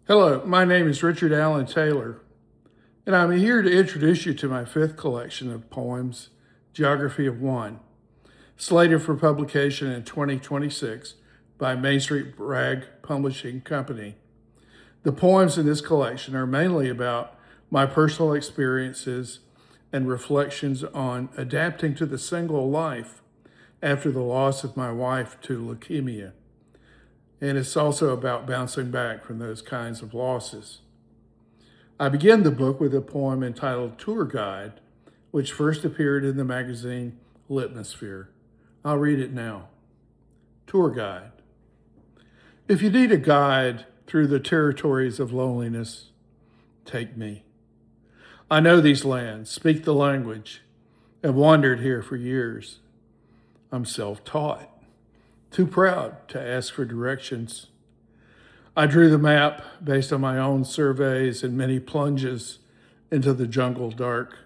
Hello, my name is Richard Allen Taylor, and I'm here to introduce you to my fifth collection of poems, Geography of One, slated for publication in 2026 by Main Street Bragg Publishing Company. The poems in this collection are mainly about my personal experiences and reflections on adapting to the single life after the loss of my wife to leukemia. And it's also about bouncing back from those kinds of losses. I begin the book with a poem entitled Tour Guide, which first appeared in the magazine Litmosphere. I'll read it now. Tour Guide. If you need a guide through the territories of loneliness, take me. I know these lands, speak the language, have wandered here for years. I'm self-taught. Too proud to ask for directions. I drew the map based on my own surveys and many plunges into the jungle dark,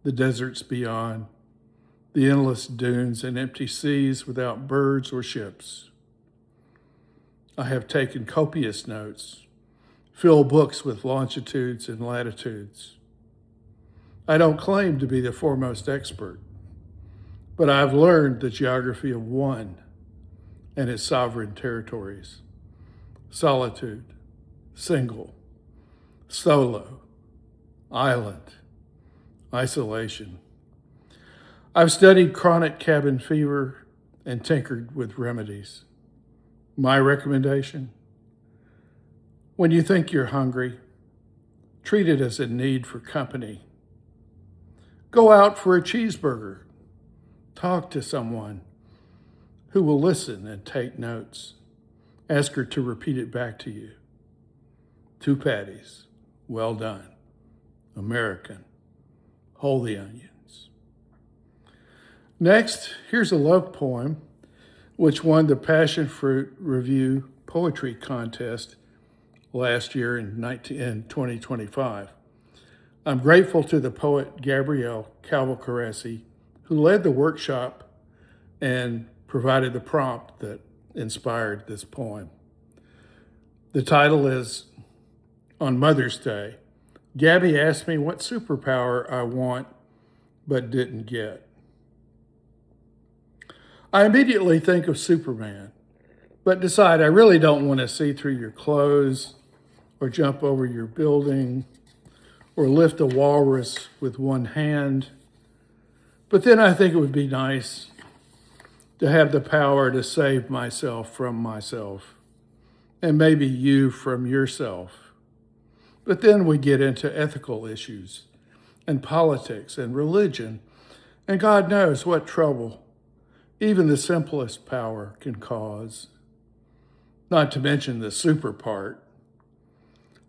the deserts beyond, the endless dunes and empty seas without birds or ships. I have taken copious notes, filled books with longitudes and latitudes. I don't claim to be the foremost expert, but I've learned the geography of one and its sovereign territories. Solitude, single, solo, island, isolation. I've studied chronic cabin fever and tinkered with remedies. My recommendation? When you think you're hungry, treat it as a need for company. Go out for a cheeseburger. Talk to someone who will listen and take notes. Ask her to repeat it back to you. 2 patties, well done, American, hold the onions. Next, here's a love poem which won the Passion Fruit Review Poetry Contest last year in 2025. I'm grateful to the poet Gabrielle Calvacaresi, who led the workshop and provided the prompt that inspired this poem. The title is On Mother's Day. Gabby asked me what superpower I want but didn't get. I immediately think of Superman, but decide I really don't want to see through your clothes or jump over your building or lift a walrus with one hand. But then I think it would be nice to have the power to save myself from myself, and maybe you from yourself. But then we get into ethical issues, and politics, and religion, and God knows what trouble even the simplest power can cause. Not to mention the super part.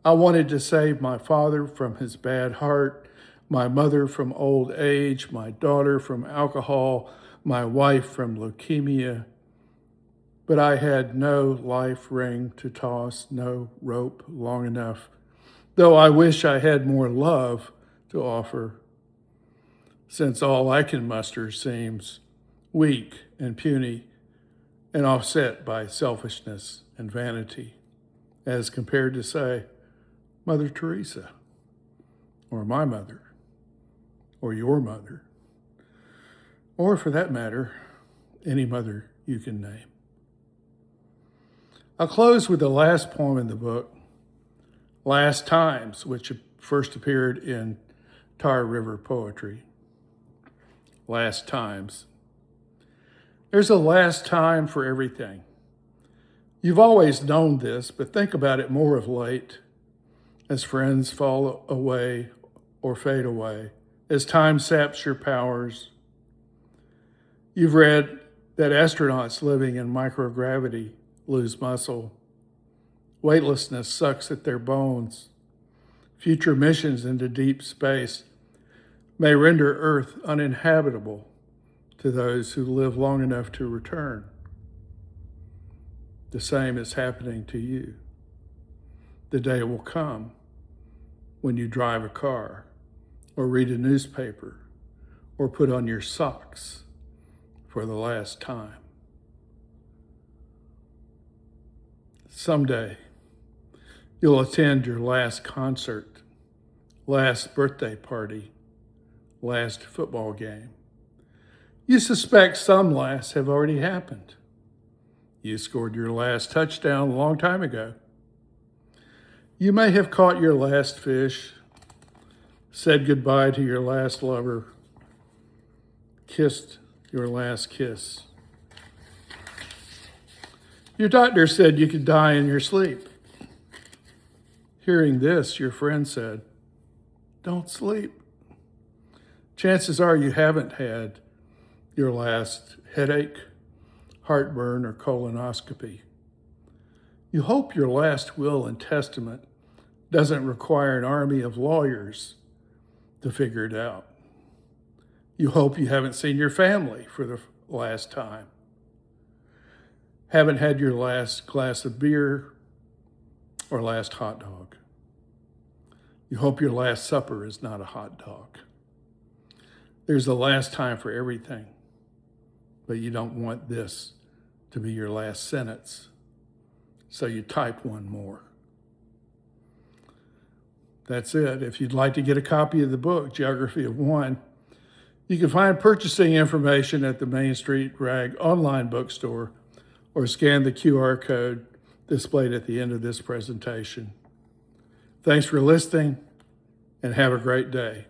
I wanted to save my father from his bad heart, my mother from old age, my daughter from alcohol, my wife from leukemia, but I had no life ring to toss, no rope long enough, though I wish I had more love to offer, since all I can muster seems weak and puny and offset by selfishness and vanity, as compared to, say, Mother Teresa, or my mother, or your mother, or for that matter, any mother you can name. I'll close with the last poem in the book, Last Times, which first appeared in Tar River Poetry. Last Times. There's a last time for everything. You've always known this, but think about it more of late, as friends fall away or fade away, as time saps your powers. You've read that astronauts living in microgravity lose muscle. Weightlessness sucks at their bones. Future missions into deep space may render Earth uninhabitable to those who live long enough to return. The same is happening to you. The day will come when you drive a car, or read a newspaper, or put on your socks for the last time. Someday, You'll attend your last concert, last birthday party, last football game. You suspect some lasts have already happened. You scored your last touchdown a long time ago. You may have caught your last fish, said goodbye to your last lover, kissed your last kiss. Your doctor said you could die in your sleep. Hearing this, your friend said, "Don't sleep." Chances are you haven't had your last headache, heartburn, or colonoscopy. You hope your last will and testament doesn't require an army of lawyers to figure it out. You hope you haven't seen your family for the last time, haven't had your last glass of beer or last hot dog. You hope your last supper is not a hot dog. There's a last time for everything, but you don't want this to be your last sentence, so you type one more. That's it. If you'd like to get a copy of the book, Geography of One, you can find purchasing information at the Main Street Rag online bookstore or scan the QR code displayed at the end of this presentation. Thanks for listening and have a great day.